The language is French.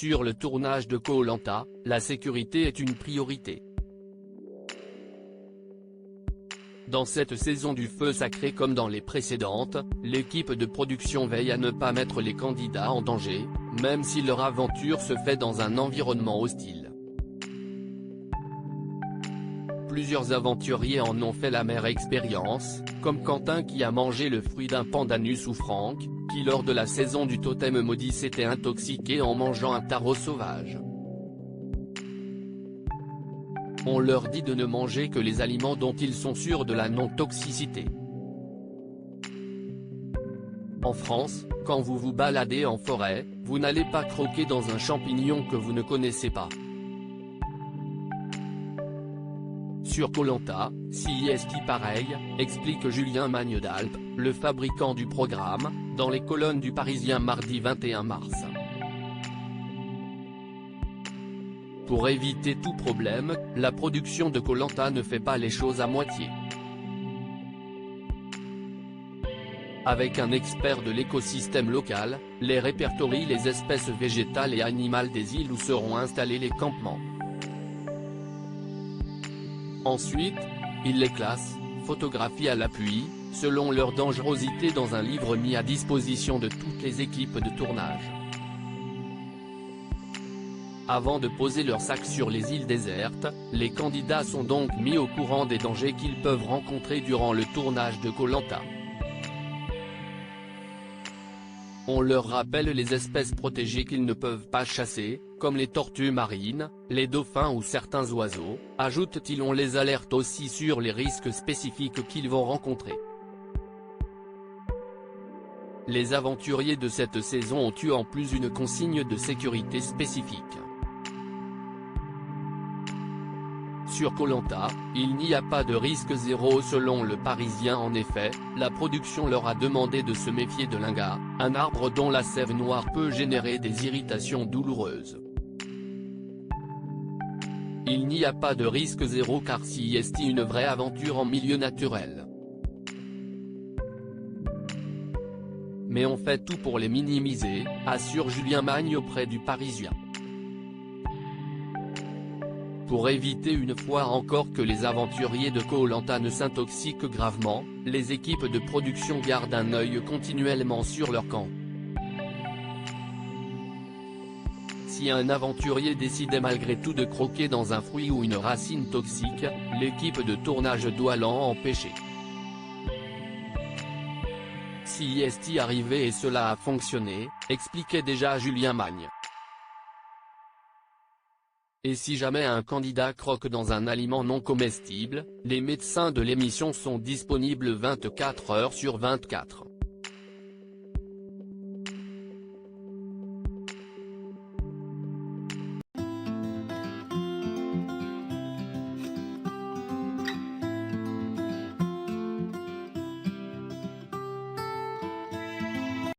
Sur le tournage de Koh Lanta, la sécurité est une priorité. Dans cette saison du feu sacré comme dans les précédentes, l'équipe de production veille à ne pas mettre les candidats en danger, même si leur aventure se fait dans un environnement hostile. Plusieurs aventuriers en ont fait l'amère expérience, comme Quentin qui a mangé le fruit d'un pandanus ou Franck, qui lors de la saison du totem maudit s'était intoxiqué en mangeant un taro sauvage. On leur dit de ne manger que les aliments dont ils sont sûrs de la non-toxicité. En France, quand vous vous baladez en forêt, vous n'allez pas croquer dans un champignon que vous ne connaissez pas. Sur Koh Lanta, CIST pareil, explique Julien Magne d'Alpes, le fabricant du programme, dans les colonnes du Parisien mardi 21 mars. Pour éviter tout problème, la production de Koh Lanta ne fait pas les choses à moitié. Avec un expert de l'écosystème local, les répertorie les espèces végétales et animales des îles où seront installés les campements. Ensuite, il les classe, photographie à l'appui, selon leur dangerosité dans un livre mis à disposition de toutes les équipes de tournage. Avant de poser leur sac sur les îles désertes, les candidats sont donc mis au courant des dangers qu'ils peuvent rencontrer durant le tournage de Koh Lanta. On leur rappelle les espèces protégées qu'ils ne peuvent pas chasser, comme les tortues marines, les dauphins ou certains oiseaux, ajoute-t-il. On les alerte aussi sur les risques spécifiques qu'ils vont rencontrer. Les aventuriers de cette saison ont eu en plus une consigne de sécurité spécifique. Sur Koh Lanta, il n'y a pas de risque zéro selon le Parisien. En effet, la production leur a demandé de se méfier de l'Inga, un arbre dont la sève noire peut générer des irritations douloureuses. Il n'y a pas de risque zéro car CIST une vraie aventure en milieu naturel. Mais on fait tout pour les minimiser, assure Julien Magne auprès du Parisien. Pour éviter une fois encore que les aventuriers de Koh Lanta ne s'intoxiquent gravement, les équipes de production gardent un œil continuellement sur leur camp. Si un aventurier décidait malgré tout de croquer dans un fruit ou une racine toxique, l'équipe de tournage doit l'en empêcher. CIST arrivé et cela a fonctionné, expliquait déjà Julien Magne. Et si jamais un candidat croque dans un aliment non comestible, les médecins de l'émission sont disponibles 24 heures sur 24.